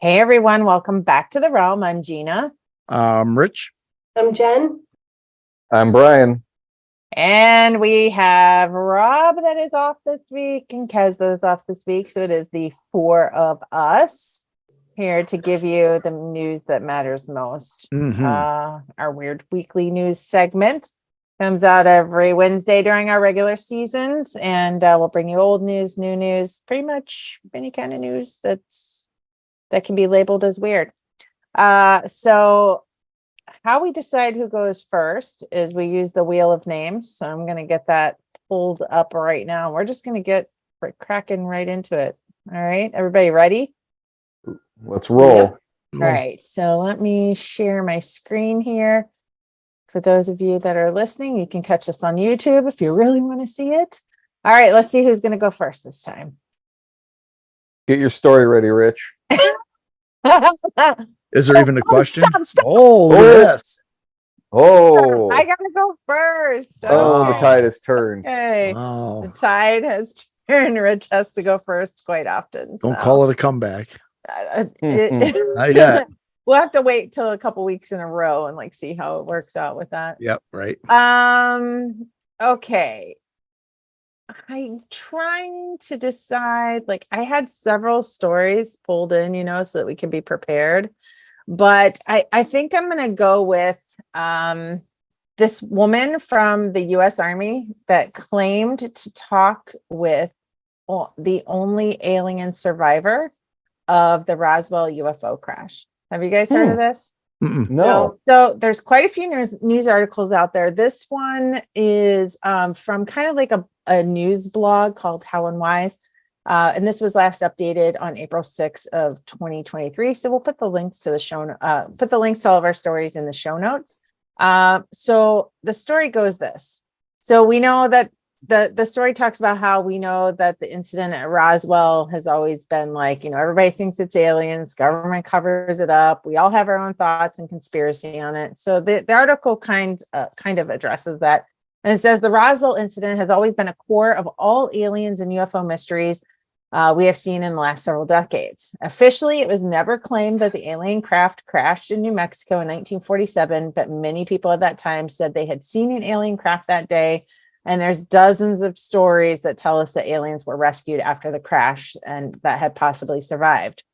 Hey everyone, welcome back to the realm. I'm Gina. Rich. I'm Jen. I'm Brian. And we have Rob that is off this week and Kez that is off this week. So it is the four of us here to give you the news that matters most. Our weird weekly news segment comes out every Wednesday during our regular seasons. And we'll bring you old news, new news, pretty much any kind of news that can be labeled as weird. So how we decide who goes first is we use the wheel of names. So I'm going to get that pulled up right now. We're just going to get cracking right into it. All right. Everybody ready? Let's roll. Yep. All right. So let me share my screen here. For those of you that are listening, you can catch us on YouTube if you really want to see it. All right. Let's see who's going to go first this time. Get your story ready, Rich. Is there even a question? Stop. Oh, yes. Oh, I gotta go first. oh, the Okay. tide has turned. Okay. Wow. The tide has turned. Rich has to go first quite often. Don't call it a comeback. Not yet. We'll have to wait till a couple weeks in a row and see how it works out with that. Yep, right. Okay. I'm trying to decide, I had several stories pulled in, so that we can be prepared. But I think I'm going to go with this woman from the U.S. Army that claimed to talk with the only alien survivor of the Roswell UFO crash. Have you guys heard of this? No. So there's quite a few news articles out there. This one is from kind of like a news blog called How and Wise. And this was last updated on April 6th of 2023. So we'll put the links to put the links to all of our stories in the show notes. So the story goes this. So we know that the story talks about how we know that the incident at Roswell has always been everybody thinks it's aliens, government covers it up. We all have our own thoughts and conspiracy on it. So the article kind of addresses that. And it says the Roswell incident has always been a core of all aliens and UFO mysteries we have seen in the last several decades. Officially, it was never claimed that the alien craft crashed in New Mexico in 1947, but many people at that time said they had seen an alien craft that day. And there's dozens of stories that tell us that aliens were rescued after the crash and that had possibly survived.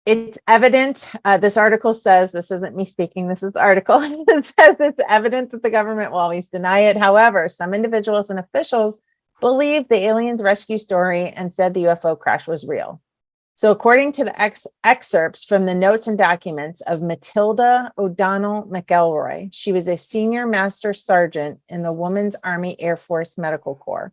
It's evident, this article says, this isn't me speaking, this is the article, it says it's evident that the government will always deny it. However, some individuals and officials believe the aliens rescue story and said the UFO crash was real. So according to the excerpts from the notes and documents of Matilda O'Donnell McElroy, she was a senior master sergeant in the Women's Army Air Force Medical Corps.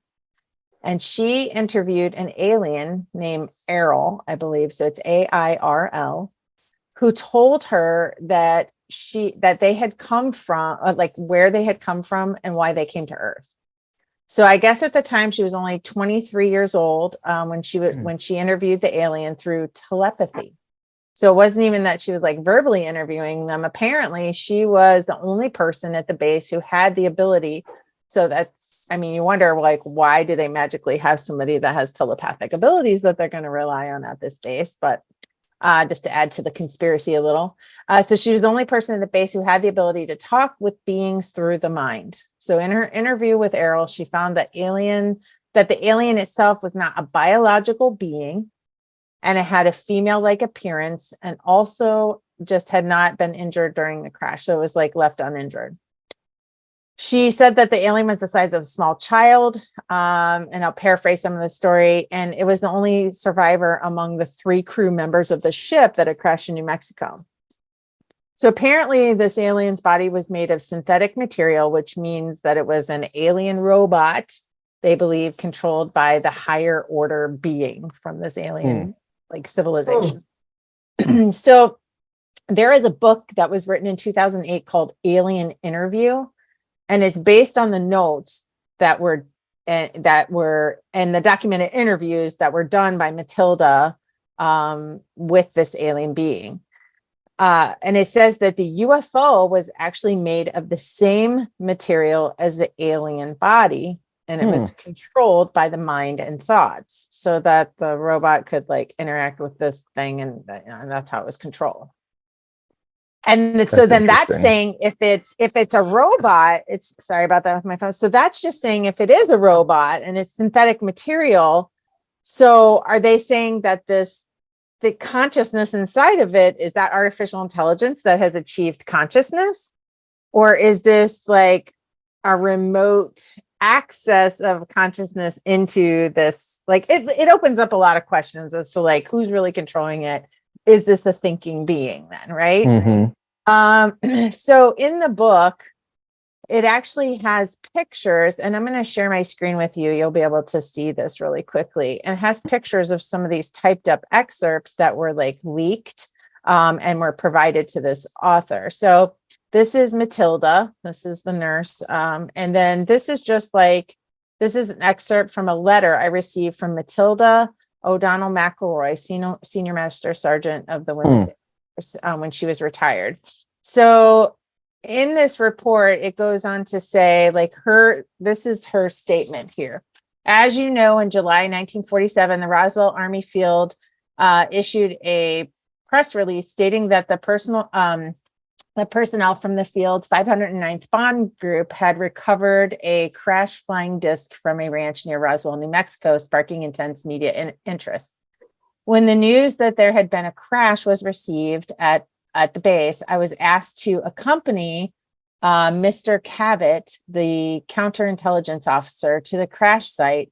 And she interviewed an alien named Errol, I believe, so it's AIRL, who told her that they had come from, where they had come from and why they came to Earth. So I guess at the time she was only 23 years old when she interviewed the alien through telepathy. So it wasn't even that she was verbally interviewing them. Apparently, she was the only person at the base who had the ability. So you wonder why do they magically have somebody that has telepathic abilities that they're going to rely on at this base? But just to add to the conspiracy a little. So she was the only person at the base who had the ability to talk with beings through the mind. So in her interview with Errol, she found that the alien itself was not a biological being, and it had a female-like appearance, and also just had not been injured during the crash. So it was left uninjured. She said that the alien was the size of a small child, and I'll paraphrase some of the story, and it was the only survivor among the 3 crew members of the ship that had crashed in New Mexico. So apparently this alien's body was made of synthetic material, which means that it was an alien robot, they believe, controlled by the higher order being from this alien civilization. So there is a book that was written in 2008 called Alien Interview. And it's based on the notes that were and the documented interviews that were done by Matilda with this alien being. And it says that the UFO was actually made of the same material as the alien body, and it was controlled by the mind and thoughts, so that the robot could like interact with this thing, and that's how it was controlled. And so then that's interesting. saying if it's a robot, it's, sorry about that with my phone. So that's just saying if it is a robot and it's synthetic material, so are they saying that the consciousness inside of it is that artificial intelligence that has achieved consciousness? Or is this like a remote access of consciousness into this? Like it opens up a lot of questions as to like who's really controlling it. Is this a thinking being then, right? So in the book, it actually has pictures, and I'm going to share my screen with you. You'll be able to see this really quickly. And it has pictures of some of these typed up excerpts that were like leaked and were provided to this author. So this is Matilda. This is the nurse. And then this is just like, this is an excerpt from a letter I received from Matilda O'Donnell McElroy, Senior Master Sergeant of the Women's Air Force, when she was retired. So in this report, it goes on to say, like, this is her statement here. As you know, in July 1947, the Roswell Army Field issued a press release stating that the personnel from the field's 509th Bomb Group had recovered a crash flying disc from a ranch near Roswell, New Mexico, sparking intense media interest. When the news that there had been a crash was received at the base, I was asked to accompany Mr. Cabot, the counterintelligence officer, to the crash site.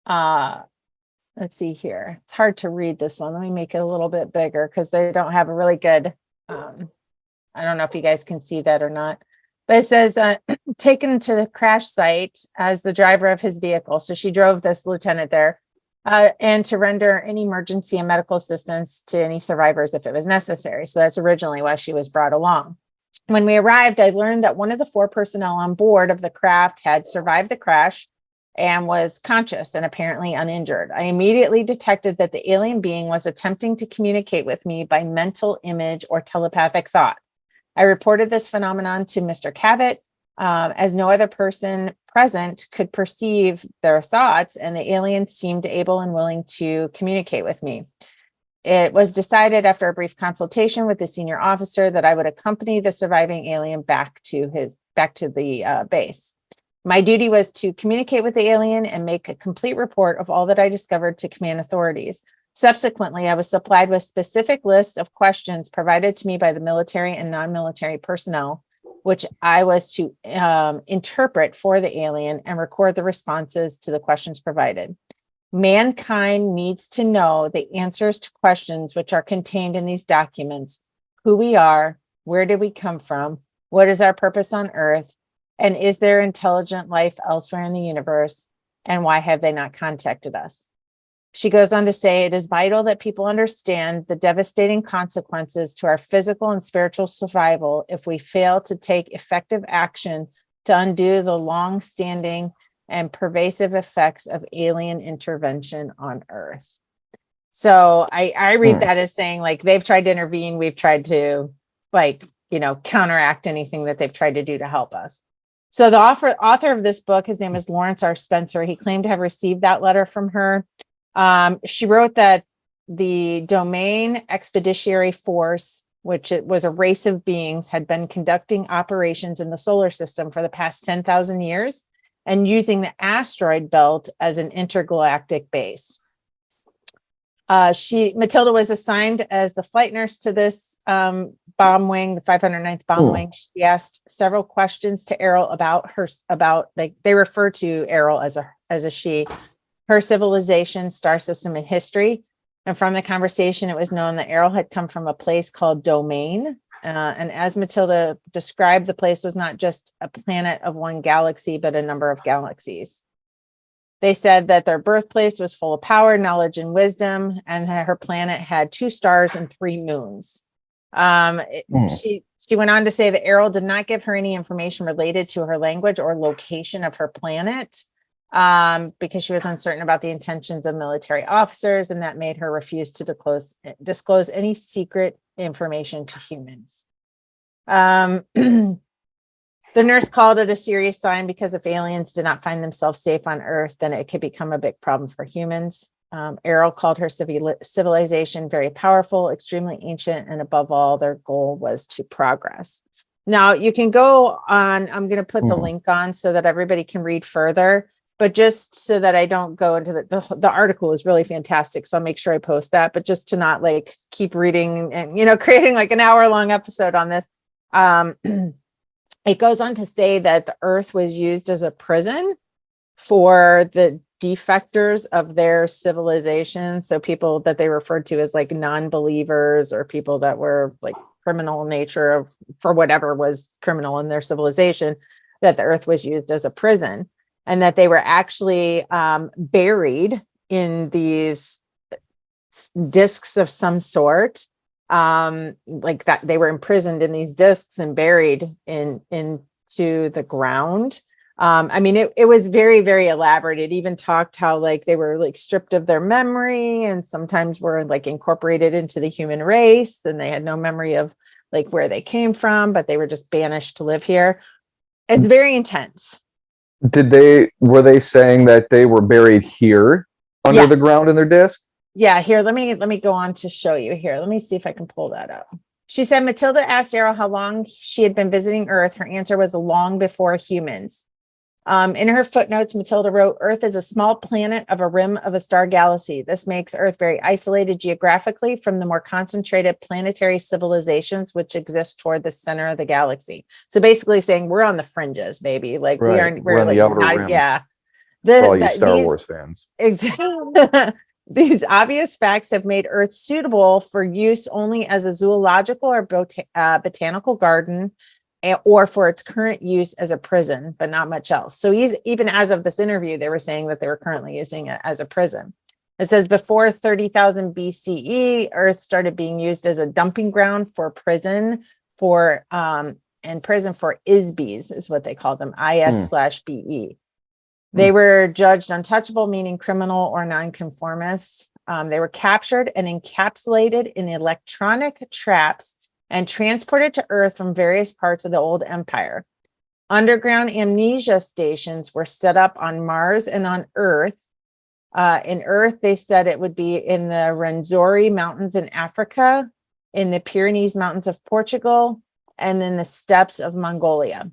Let's see here. It's hard to read this one. Let me make it a little bit bigger because they don't have a really good, I don't know if you guys can see that or not, but it says taken to the crash site as the driver of his vehicle. So she drove this lieutenant there. And to render any emergency and medical assistance to any survivors if it was necessary. So that's originally why she was brought along. When we arrived, I learned that one of the 4 personnel on board of the craft had survived the crash and was conscious and apparently uninjured. I immediately detected that the alien being was attempting to communicate with me by mental image or telepathic thought. I reported this phenomenon to Mr. Cabot, as no other person present could perceive their thoughts, and the alien seemed able and willing to communicate with me. It was decided after a brief consultation with the senior officer that I would accompany the surviving alien back to the base. My duty was to communicate with the alien and make a complete report of all that I discovered to command authorities. Subsequently, I was supplied with specific lists of questions provided to me by the military and non-military personnel, which I was to interpret for the alien and record the responses to the questions provided. Mankind needs to know the answers to questions which are contained in these documents: who we are, where did we come from, what is our purpose on Earth, and is there intelligent life elsewhere in the universe, and why have they not contacted us? She goes on to say, it is vital that people understand the devastating consequences to our physical and spiritual survival if we fail to take effective action to undo the long-standing and pervasive effects of alien intervention on Earth. So I read that as saying, like, they've tried to intervene. We've tried to, counteract anything that they've tried to do to help us. So the author of this book, his name is Lawrence R. Spencer. He claimed to have received that letter from her. She wrote that the Domain Expeditionary Force, which it was a race of beings, had been conducting operations in the solar system for the past 10,000 years and using the asteroid belt as an intergalactic base. Matilda was assigned as the flight nurse to this bomb wing, the 509th Bomb Wing. She asked several questions to Errol they refer to Errol as a she, her civilization, star system, and history. And from the conversation, it was known that Errol had come from a place called Domain. And as Matilda described, the place was not just a planet of one galaxy, but a number of galaxies. They said that their birthplace was full of power, knowledge, and wisdom, and that her planet had 2 stars and 3 moons. She went on to say that Errol did not give her any information related to her language or location of her planet, because she was uncertain about the intentions of military officers, and that made her refuse to disclose any secret information to humans. The nurse called it a serious sign because if aliens did not find themselves safe on Earth, then it could become a big problem for humans. Errol called her civilization very powerful, extremely ancient, and above all, their goal was to progress. Now, you can go on, I'm going to put the link on so that everybody can read further, but just so that I don't go into the article is really fantastic. So I'll make sure I post that, but just to not like keep reading and, creating like an hour-long episode on this. It goes on to say that the Earth was used as a prison for the defectors of their civilization. So people that they referred to as like non-believers or people that were like criminal nature for whatever was criminal in their civilization, that the Earth was used as a prison, and that they were actually buried in these discs of some sort, like that they were imprisoned in these discs and buried into the ground. I mean, it was very, very elaborate. It even talked how like they were like stripped of their memory and sometimes were like incorporated into the human race, and they had no memory of like where they came from, but they were just banished to live here. It's very intense. Were they saying that they were buried here under the ground in their disc? Yeah, here, let me go on to show you here. Let me see if I can pull that up. She said Matilda asked Errol how long she had been visiting Earth. Her answer was long before humans. In her footnotes, Matilda wrote, Earth is a small planet of a rim of a star galaxy. This makes Earth very isolated geographically from the more concentrated planetary civilizations which exist toward the center of the galaxy. So basically saying we're on the fringes, baby. Like right. we're on like the outer not, rim. yeah. For all you Star Wars fans. Exactly. These obvious facts have made Earth suitable for use only as a zoological or botanical garden, or for its current use as a prison, but not much else. So even as of this interview, they were saying that they were currently using it as a prison. It says before 30,000 BCE, Earth started being used as a dumping ground for prison for ISBEs is what they called them, IS/BE. They were judged untouchable, meaning criminal or nonconformists. They were captured and encapsulated in electronic traps and transported to Earth from various parts of the old empire. Underground amnesia stations were set up on Mars and on Earth. In Earth, they said it would be in the Rwenzori Mountains in Africa, in the Pyrenees Mountains of Portugal, and then the steppes of Mongolia.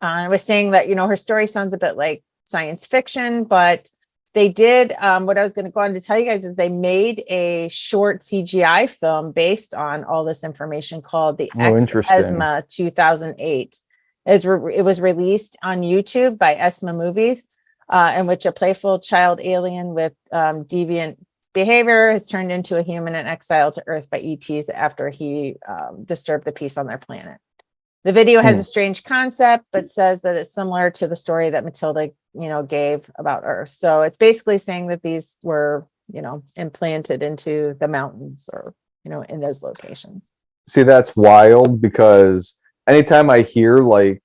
I was saying that, her story sounds a bit like science fiction, but they did, what I was going to go on to tell you guys is they made a short CGI film based on all this information called the ESMA 2008. It was released on YouTube by ESMA Movies, in which a playful child alien with deviant behavior is turned into a human and exiled to Earth by ETs after he disturbed the peace on their planet. The video has a strange concept, but says that it's similar to the story that Matilda, gave about Earth. So it's basically saying that these were, implanted into the mountains or, in those locations. See, that's wild because anytime I hear like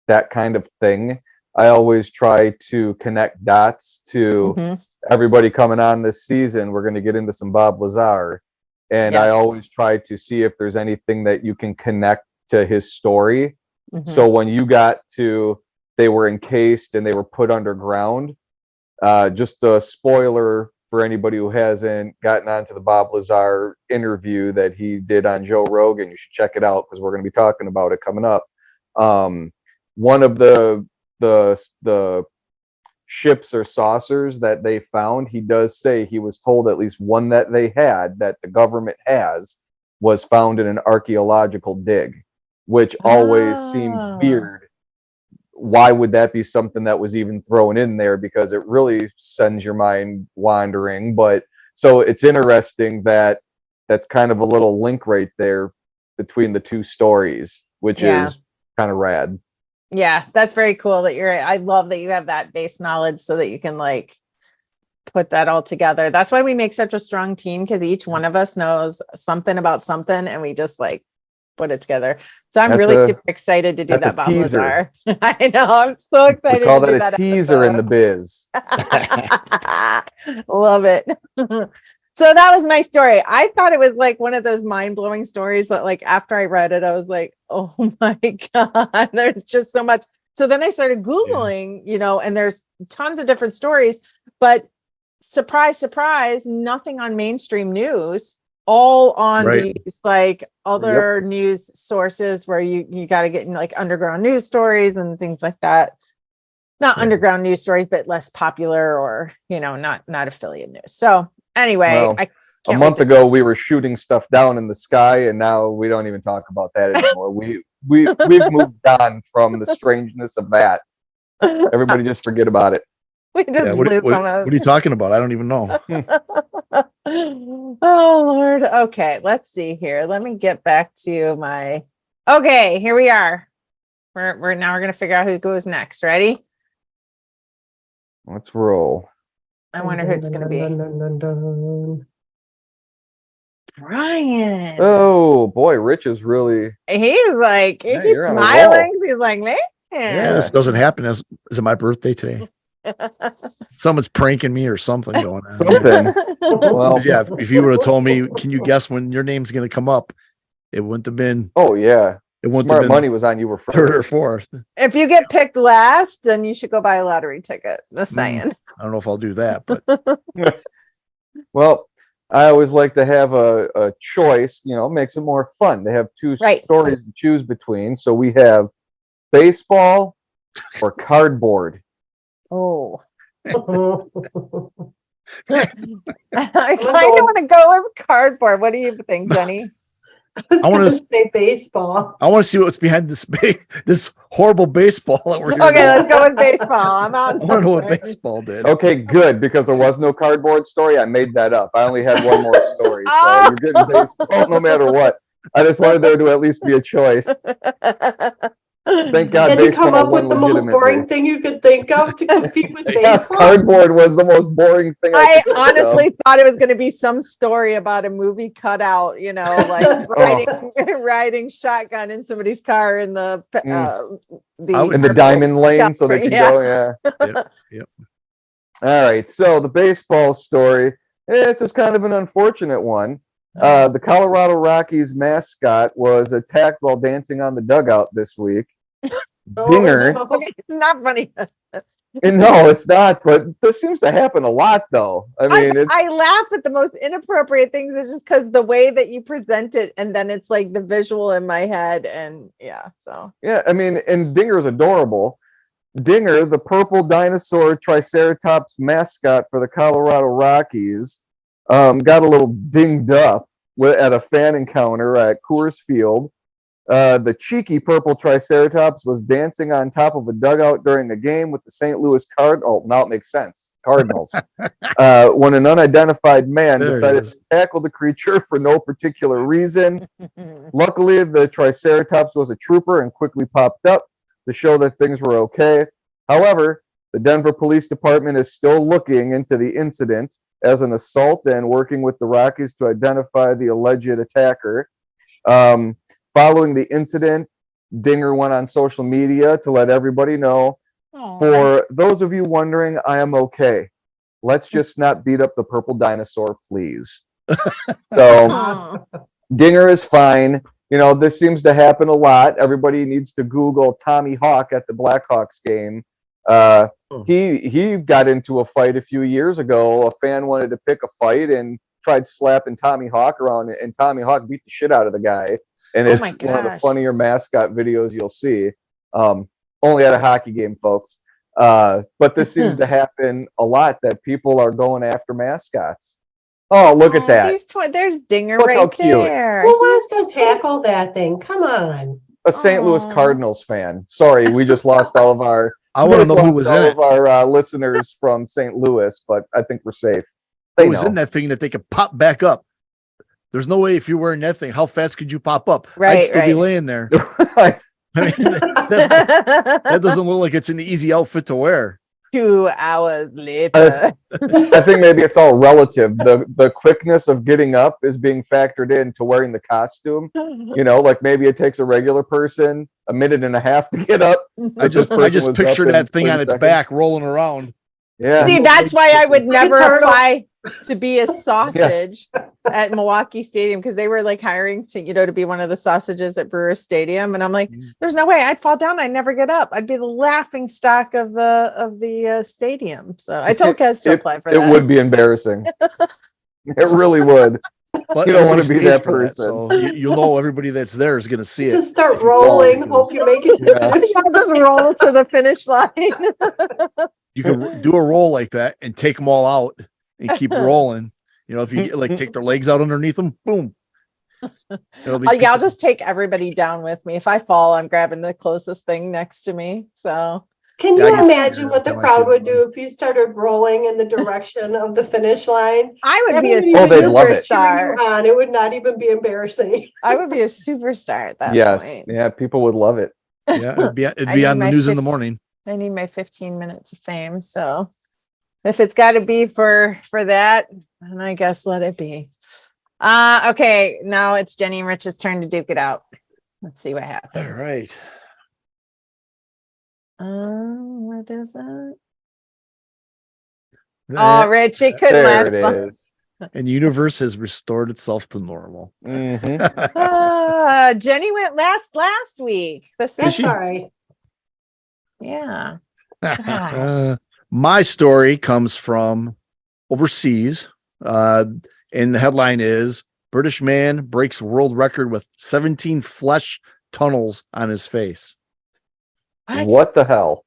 that kind of thing, I always try to connect dots to everybody coming on this season. We're going to get into some Bob Lazar. And I always try to see if there's anything that you can connect to his story. So when you got to they were encased and they were put underground, just a spoiler for anybody who hasn't gotten onto the Bob Lazar interview that he did on Joe Rogan, you should check it out because we're going to be talking about it coming up. One of the ships or saucers that they found, he does say he was told at least one that they had, that the government has, was found in an archaeological dig, which always seemed weird. Why would that be something that was even thrown in there? Because it really sends your mind wandering. But so it's interesting that that's kind of a little link right there between the two stories, which is kind of rad. Yeah, that's very cool that I love that you have that base knowledge so that you can like put that all together. That's why we make such a strong team, because each one of us knows something about something and we just like put it together. So I'm really super excited to do that Bob Lazar. I know, I'm so excited we call to that a teaser in the biz. Love it. So that was my story. I thought it was like one of those mind-blowing stories that like after I read it, I was like, oh my God, there's just so much. So then I started Googling, and there's tons of different stories, but surprise, surprise, nothing on mainstream news, all on these like other news sources where you got to get in like underground news stories and things like that. Not underground news stories, but less popular or, not affiliate news. So anyway, a month ago we were shooting stuff down in the sky, and now we don't even talk about that anymore. we've moved on from the strangeness of that. Everybody just forget about it. What are you talking about? I don't even know. Oh Lord. Okay, let's see here. Let me get back to my. Okay, here we are. We're gonna figure out who goes next. Ready? Let's roll. I wonder who it's gonna be. Brian. Oh boy, Rich is really. He's like he's smiling. He's like, man. Yeah, this doesn't happen. Is it my birthday today? Someone's pranking me or something going on. Something. Well, yeah. If you would have told me, can you guess when your name's going to come up? It wouldn't have been. Oh yeah. It wouldn't Smart have been money was on you were third or fourth. If you get picked last, then you should go buy a lottery ticket. Just saying. I don't know if I'll do that, but well, I always like to have a choice. It makes it more fun to have two stories to choose between. So we have baseball or cardboard. Oh. I kind of want to go with cardboard. What do you think, Jenny? I want to say baseball. I want to see what's behind this horrible baseball that we're here. Okay, let's go with baseball. I'm on. I want to know what baseball did. Okay, good, because there was no cardboard story. I made that up. I only had one more story, so you're getting baseball no matter what. I just wanted there to at least be a choice. Thank God. Did you come up with the most boring thing you could think of to compete with baseball? Yes, cardboard was the most boring thing. I honestly thought it was going to be some story about a movie cutout, like riding shotgun in somebody's car in the diamond lane, so they could go. Yeah. Yep. All right. So the baseball story. This is kind of an unfortunate one. The Colorado Rockies mascot was attacked while dancing on the dugout this week. Dinger. No. It's not funny. No, it's not. But this seems to happen a lot, though. I mean, I laugh at the most inappropriate things, just because the way that you present it, and then it's like the visual in my head, and I mean, and Dinger's adorable. Dinger, the purple dinosaur triceratops mascot for the Colorado Rockies, got a little dinged up at a fan encounter at Coors Field. The cheeky purple triceratops was dancing on top of a dugout during a game with the St. Louis Cardinals. Now it makes sense. Cardinals. When an unidentified man decided to tackle the creature for no particular reason. Luckily, the triceratops was a trooper and quickly popped up to show that things were okay. However, the Denver Police Department is still looking into the incident as an assault and working with the Rockies to identify the alleged attacker. Following the incident, Dinger went on social media to let everybody know, for those of you wondering, I am okay. Let's just not beat up the purple dinosaur, please. So Dinger is fine. This seems to happen a lot. Everybody needs to Google Tommy Hawk at the Blackhawks game. He got into a fight a few years ago. A fan wanted to pick a fight and tried slapping Tommy Hawk around, and Tommy Hawk beat the shit out of the guy. And it's one of the funnier mascot videos you'll see. Only at a hockey game, folks. But this seems to happen a lot, that people are going after mascots. Oh, look at that. There's Dinger look right there. Who wants to tackle that thing? Come on. A St. Louis Cardinals fan. Sorry, we just lost all of our I want to know who was in it. All of our listeners from St. Louis, but I think we're safe. Who was in that thing that they could pop back up? There's no way if you're wearing that thing, how fast could you pop up? Right, I'd still be laying there. Right. I mean, that doesn't look like it's an easy outfit to wear. 2 hours later. I think maybe it's all relative. The quickness of getting up is being factored into wearing the costume. Like maybe it takes a regular person a minute and a half to get up. I just pictured that thing on its back rolling around. Yeah. See, that's why I would never apply. to be a sausage at Milwaukee Stadium because they were like hiring to be one of the sausages at Brewer Stadium. And I'm like, there's no way I'd fall down. I'd never get up. I'd be the laughing stock of the stadium. So I told Kez to apply for that. It would be embarrassing. It really would. But You don't want to be everybody that stays for person. so you'll know everybody that's there is going to see it. Just start If you fall, rolling. because Hope you make it to Yeah. the finish I'll just roll to the finish line. You can do a roll like that and take them all out and keep rolling. If you get, take their legs out underneath them, boom. I'll just take everybody down with me. If I fall, I'm grabbing the closest thing next to me. So Can Yeah, I you get imagine scared what the every time I crowd see would them. do if you started rolling in the direction of the finish line? I would be a Everybody Oh, they'd would love just it. cheer superstar. you on. It would not even be embarrassing. I would be a superstar at that Yes. point. Yeah, people would love it. Yeah, it'd be I on the need my news in the 15 morning. I need my 15 minutes of fame. So if it's got to be for that, then I guess let it be. Okay, now it's Jenny and Rich's turn to duke it out. Let's see what happens. All right. What is that? Oh, That- Rich, it couldn't There it last long. is. and the universe has restored itself to normal. Mhm. Jenny went last week. This That's is all right. yeah. Gosh. My story comes from overseas. And the headline is British man breaks world record with 17 flesh tunnels on his face. What the hell?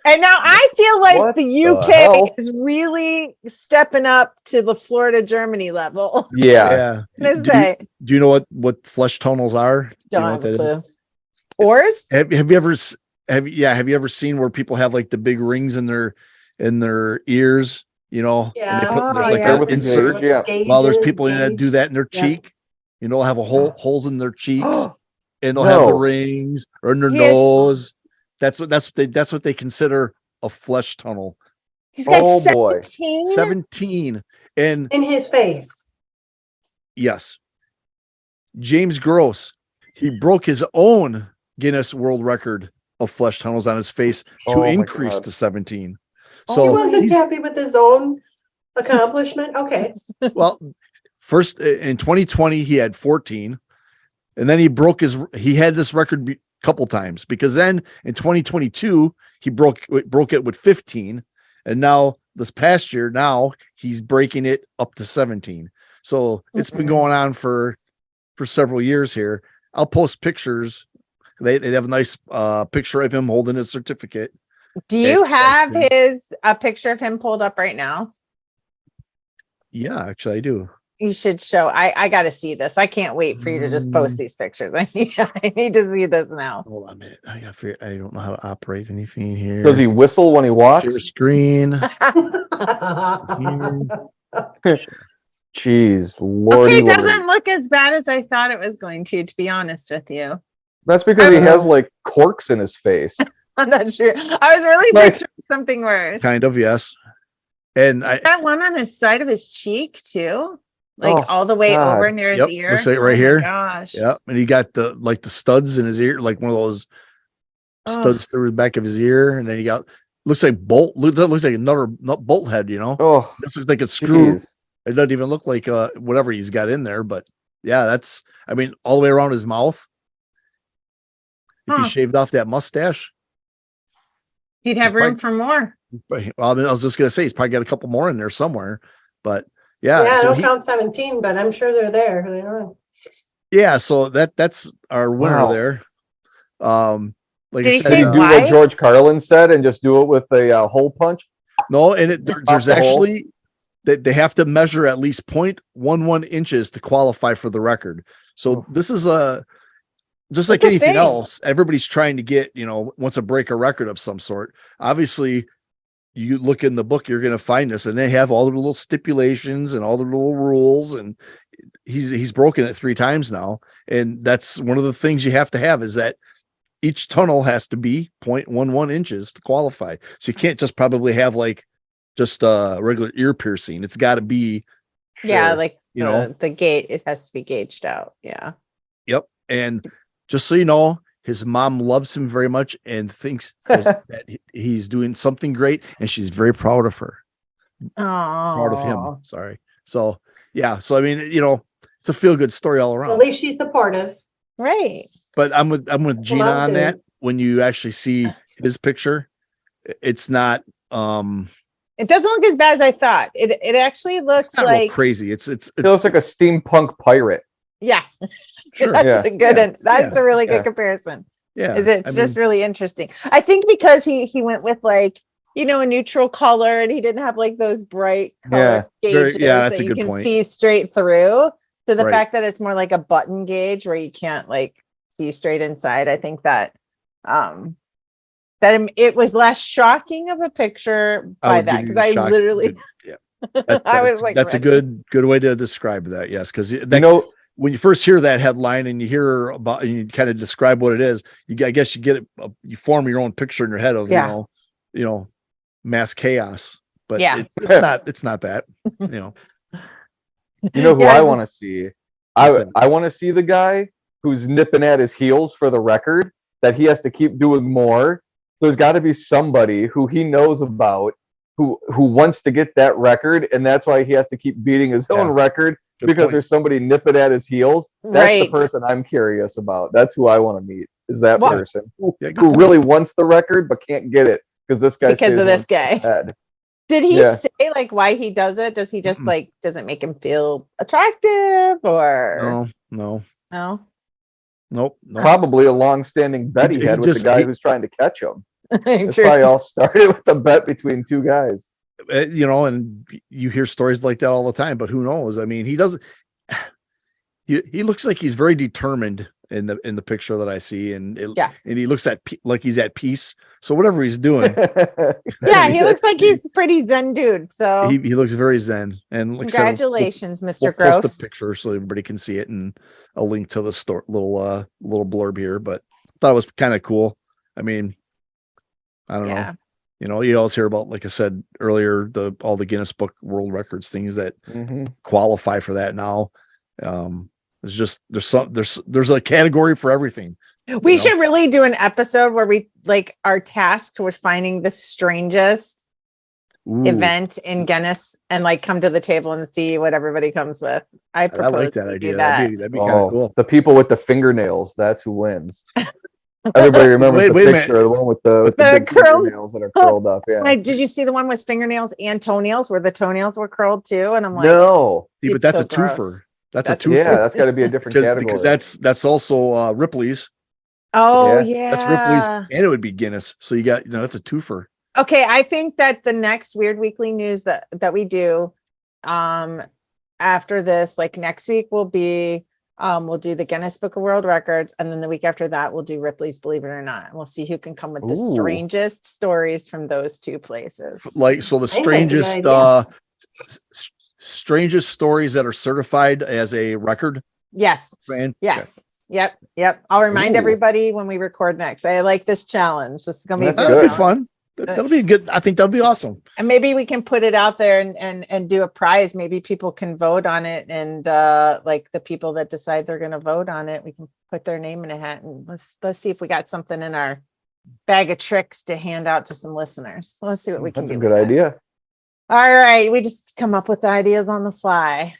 And now I feel like What the the UK hell? is really stepping up to the Florida Germany level. Yeah. What is Do, that? do you know what flesh tunnels are? Do you know Don't what have a that is? clue. Oars? Have you ever have you ever seen where people have like the big rings in their ears, and they Yeah. put there's Oh, like yeah. an With the insert. gauge, yeah. Well, there's Gauges, people in that do gauge. that in their Yeah. cheek, they'll have holes in their cheeks and they'll No. have the rings or in their Yes. nose. That's what they consider a flesh tunnel. He's got Oh, boy. 17. 17. And In his face. yes, James Gross, he broke his own Guinness World Record of flesh tunnels on his face to Oh my increase God. to 17. Oh, So He wasn't he's- happy with his own accomplishment. Okay. well, first in 2020 he had 14, and then he had this record a couple times, because then in 2022 he broke it with 15, and now this past year he's breaking it up to 17. So it's been going on for several years here. I'll post pictures. They have a nice picture of him holding his certificate. Do you have Interesting. a picture of him pulled up right now? Yeah, actually I do. You should show. I got to see this. I can't wait for you to just post these pictures. I need to see this now. Hold on a minute. I don't know how to operate anything here. Does he whistle when he share walks? screen? Jeez, Lordy, Okay, it Lordy. doesn't look as bad as I thought it was going to be honest with you. That's because he has like corks in his face. I'm not sure. I was really Like- picturing something worse. Kind of, yes. And That one on his side of his cheek too, like Oh, all the way God. over near his Yep, ear. looks like right Oh my here. Gosh. Yep, and he got the studs in his ear, like one of those Oh. studs through the back of his ear, and then he got looks like another bolt head. Oh, This looks like a screw. jeez. It doesn't even look like whatever he's got in there, but yeah, that's all the way around his mouth. If Huh. he shaved off that mustache, He'd have He's room quite- for more. well, I was just gonna say he's probably got a couple more in there somewhere, but yeah, Yeah, I so don't he, count 17, but I'm sure they're there. They are. yeah, so that's our winner Wow. there. Like Did I he said, say Do why? what George Carlin said and just do it with a hole punch. no, and there's the hole. actually they have to measure at least 0.11 inches to qualify for the record. So this is just like That's a anything thing. else. Everybody's trying to get, wants to break a record of some sort. Obviously, you look in the book, you're going to find this, and they have all the little stipulations and all the little rules. And he's broken it 3 times now, and that's one of the things you have to have is that each tunnel has to be 0.11 inches to qualify. So you can't just probably have like just a regular ear piercing. It's got to be, Yeah, like you know. the gate, it has to be gauged out. Yeah. Yep. And just so you know, his mom loves him very much and thinks that he's doing something great, and she's very proud of her. proud of him. Oh, Sorry. So yeah. So I mean, it's a feel good story all At around. least she's supportive. right. But I'm with Gina Mom on too. that. When you actually see his picture, it's not It doesn't look as bad as I thought. It actually looks not real like, crazy. It's It looks like a steampunk pirate. yeah, sure. that's Yeah. a good Yeah. one. That's Yeah. a really good Yeah. comparison. Yeah. It's just really interesting. I think because he went with like, a neutral color, and he didn't have like those bright color Very- gauges yeah, that's that a you good can point. see straight through. So the Right. fact that it's more like a button gauge where you can't like see straight inside, I think that it was less shocking of a picture I by would that, give because you I shock- literally yeah. I was like, that's a ready. good way to describe that. Yes, because You when you first hear that headline and you hear about, and you kind of describe what it is, I guess you get it, you form your own picture in your head of Yeah. mass chaos. But Yeah. it's not that. know who Yes. I want to see? What's that? I want to see the guy who's nipping at his heels for the record, that he has to keep doing more. There's got to be somebody who he knows about who wants to get that record, and that's why he has to keep beating his own Yeah. record, Good because point. there's somebody nipping at his heels. That's Right. the person I'm curious about. That's who I want to meet, is that Well- person who Yeah, good who point. really wants the record but can't get it because this guy Because stays of this one step guy. ahead. Did he Yeah. say like why he does it? Does he just Mm-mm. like, does it make him feel attractive or No. no? Nope. Probably a long-standing bet he He had with the just- guy he- who's trying to catch him. It's True. probably all started with a bet between two guys. And you hear stories like that all the time, but who knows? I mean, he doesn't. He looks like he's very determined in the picture that I see, and he looks like he's at peace. So whatever he's doing, Yeah, he looks like he's a pretty zen dude. So he looks very zen. And like I said, congratulations, Mr. we'll Gross. post a picture so everybody can see it, and a link to the store, little blurb here. But thought it was kind of cool. I mean, I don't know. You always hear about, like I said earlier, all the Guinness Book World Records things that qualify for that now. It's just there's a category for everything. We should really do an episode where we like are tasked with finding the strangest event in Guinness and like come to the table and see what everybody comes with. I like that to idea. do that. That'd be kind of cool. The people with the fingernails, that's who wins. Everybody remembers the Wait a picture, minute. the one with the The big curl- fingernails that are curled up. Yeah. Wait, did you see the one with fingernails and toenails where the toenails were curled too? And I'm like, No. See, but it's that's so a twofer. gross. That's a That's- twofer. Yeah, that's got to be a different category. because that's also Ripley's. oh Yeah. yeah, That's Ripley's, and it would be Guinness. So you got that's a twofer. Okay, I think that the next Weird Weekly News that we do after this, like next week, will be we'll do the Guinness Book of World Records, and then the week after that we'll do Ripley's Believe It or Not, and we'll see who can come with the Ooh. strangest stories from those two places. Like, so the I think that's a good strangest idea. strangest stories that are certified as a record Yes. fan. Yes. Yep. I'll remind Ooh. everybody when we record next. I like this challenge. This is gonna be a That's good That'll be good. challenge. fun. That'll be good. I think that'll be awesome. And maybe we can put it out there and do a prize. Maybe people can vote on it, and like the people that decide they're going to vote on it, we can put their name in a hat, and let's see if we got something in our bag of tricks to hand out to some listeners. So let's see what we can That's do. a good with that. idea. All right, we just come up with ideas on the fly.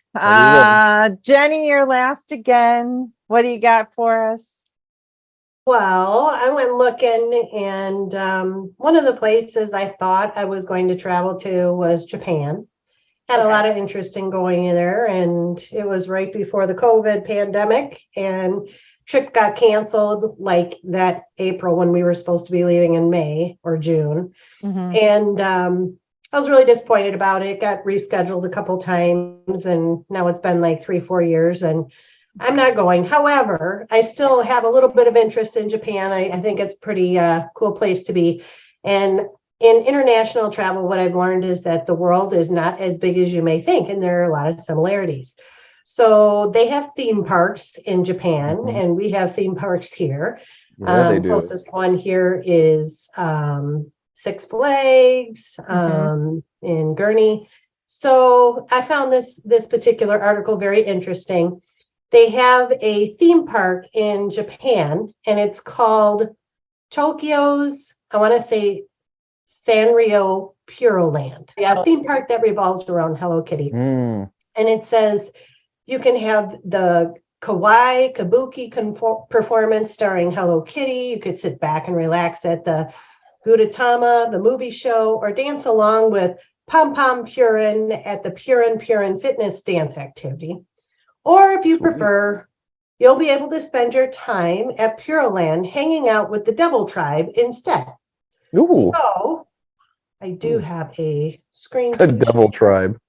Jenny, you're last again. What do you got for us? Well, I went looking, and one of the places I thought I was going to travel to was Japan. Had a lot of interest in going in there, and it was right before the COVID pandemic, and trip got canceled like that April when we were supposed to be leaving in May or June. And I was really disappointed about it. Got rescheduled a couple times, and now it's been like 3-4 years, and I'm not going. However, I still have a little bit of interest in Japan. I think it's a pretty cool place to be. And in international travel, what I've learned is that the world is not as big as you may think, and there are a lot of similarities. So they have theme parks in Japan, and we have theme parks here. Yeah, they do. Closest one here is Six Flags in Gurney. So I found this particular article very interesting. They have a theme park in Japan, and it's called Tokyo's, I want to say, Sanrio Pureland. Yeah, theme park that revolves around Hello Kitty. Mm. And it says you can have the kawaii kabuki performance starring Hello Kitty. You could sit back and relax at the Gudetama, the movie show, or dance along with Pom Pom Purin at the Purin Fitness dance activity. Or if you Sweet. prefer, you'll be able to spend your time at Pureland hanging out with the Devil Tribe instead. Ooh, So I do have a screen. the to Devil share. Tribe.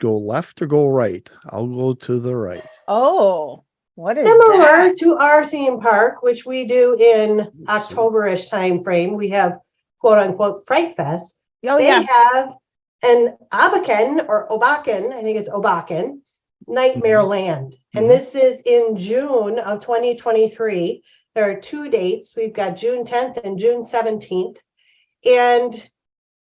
Go left or go right? I'll go to the right. Oh, what is Similar that? to our theme park, which we do in October-ish time frame, we have quote unquote Fright Fest. Oh, They yes. have an Abaken or Obaken, I think it's Obaken, Nightmare Land. And Mhm. this is in June of 2023. There are 2 dates. We've got June 10th and June 17th. And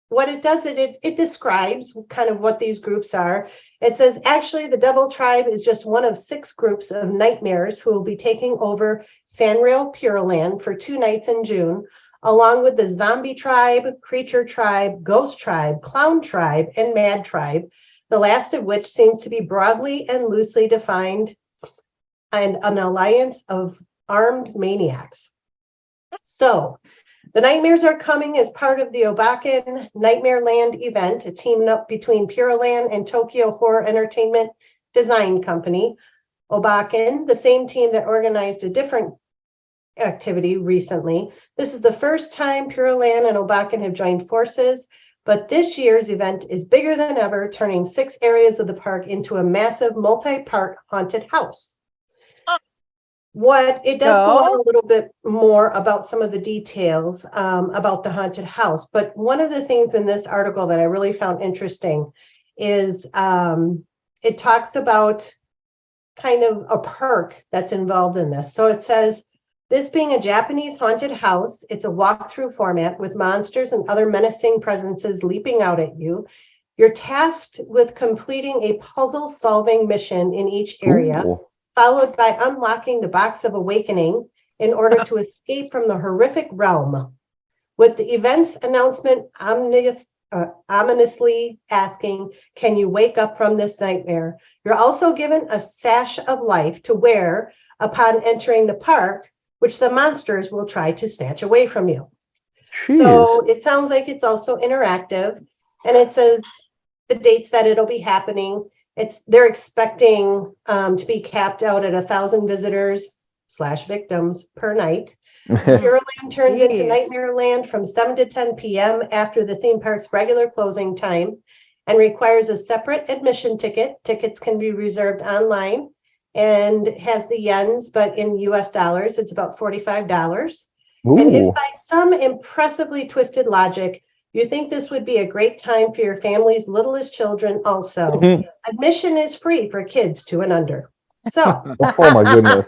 what it does, it describes kind of what these groups are. It says, actually, the Devil Tribe is just one of 6 groups of nightmares who will be taking over Sanrio Pureland for 2 nights in June, along with the Zombie Tribe, Creature Tribe, Ghost Tribe, Clown Tribe, and Mad Tribe, the last of which seems to be broadly and loosely defined and an alliance of armed maniacs. So, the nightmares are coming as part of the Obaken Nightmare Land event, a team up between Pureland and Tokyo Horror Entertainment Design Company. Obaken, the same team that organized a different activity recently. This is the first time Pureland and Obaken have joined forces, but this year's event is bigger than ever, turning 6 areas of the park into a massive multi-part haunted house. What it does go on a little bit more about some of the details about the haunted house. But one of the things in this article that I really found interesting is it talks about kind of a perk that's involved in this. So it says, this being a Japanese haunted house, it's a walkthrough format with monsters and other menacing presences leaping out at you. You're tasked with completing a puzzle-solving mission in each area. Ooh. Followed by unlocking the box of awakening in order to escape from the horrific realm. With the event's announcement ominously asking, can you wake up from this nightmare? You're also given a sash of life to wear upon entering the park, which the monsters will try to snatch away from you. Jeez. So it sounds like it's also interactive, and it says the dates that it'll be happening. They're expecting to be capped out at 1,000 visitors / victims per night. Pureland turns into Jeez. Nightmare Land from 7 to 10 p.m. after the theme park's regular closing time and requires a separate admission ticket. Tickets can be reserved online and has the yens, but in US dollars, it's about $45. And if Ooh. by some impressively twisted logic, you think this would be a great time for your family's littlest children also, admission is free for kids 2 and under. So Oh my goodness.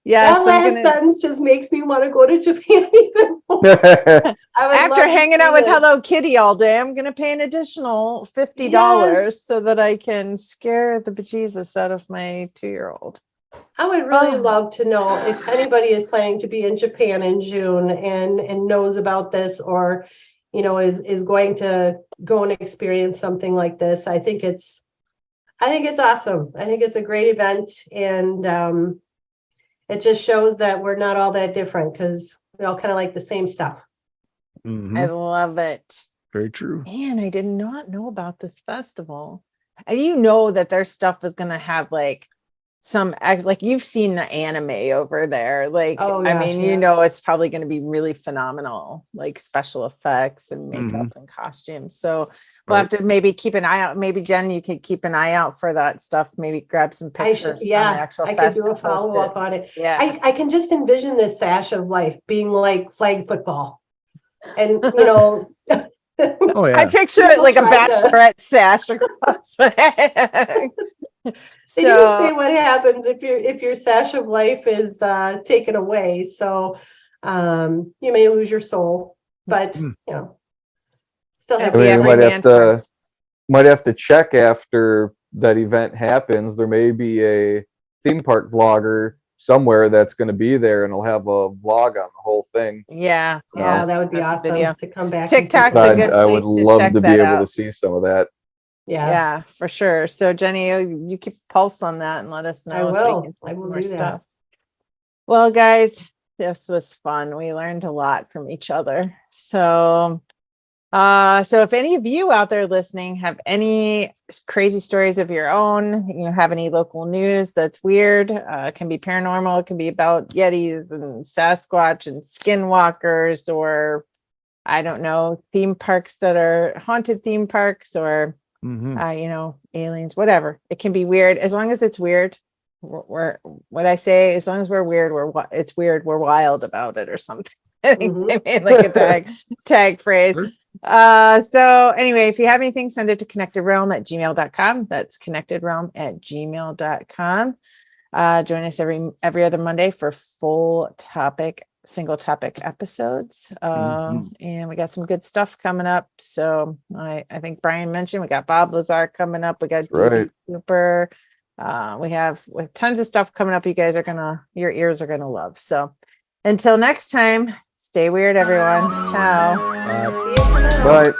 Yes, that last sentence just makes me want to go to Japan even more. I would love after to hanging see out with this. Hello Kitty all day, I'm going to pay an additional $50 Yes. so that I can scare the bejesus out of my 2-year-old. I would really Oh. love to know if anybody is planning to be in Japan in June and knows about this, or is going to go and experience something like this. I think it's awesome. I think it's a great event, and it just shows that we're not all that different because we all kind of like the same stuff. Mhm. I love it. Very true. Man, I did not know about this festival. And you know that their stuff is going to have like you've seen the anime over there. Like, Oh, I gosh, mean, yeah. it's probably going to be really phenomenal, like special effects and makeup and costumes. So we'll have to maybe keep an eye out. Maybe Jen, you could keep an eye out for that stuff. Maybe grab some pictures. On the actual I could fest do a and post follow-up it. on it. Yeah. I can just envision this sash of life being like flag football. And, Oh yeah. I picture it like a trying to- bachelorette sash across the head. They didn't say what happens if your sash of life is taken away. So you may lose your soul, but still have It'd be I mean, we every man for us. might have to check after that event happens. There may be a theme park vlogger somewhere that's going to be there, and it'll have a vlog on the whole thing. Yeah. Oh, Yeah. that would be That's a awesome video. to come back. TikTok's and a see. good I would place to love check to be that able out. to see some of that. Yeah, Yeah, for sure. So Jenny, you keep pulse on that and let us know. I so we will. can I take will more do that. stuff. Well, guys, this was fun. We learned a lot from each other. So if any of you out there listening have any crazy stories of your own, have any local news that's weird, it can be paranormal, it can be about Yetis and Sasquatch and skinwalkers, or I don't know, theme parks that are haunted theme parks, or aliens, whatever. It can be weird. As long as it's weird, we're what I say, as long as we're weird, it's weird, we're wild about it or something. I think they made like a tag phrase. Sure. So anyway, if you have anything, send it to connectedrealm@gmail.com. That's connectedrealm@gmail.com. Join us every other Monday for single topic episodes. And we got some good stuff coming up. So I think Brian mentioned we got Bob Lazar coming up. We got Right. Cooper. We have tons of stuff coming up. Your ears are gonna love. So until next time, stay weird, everyone. Ciao. Bye.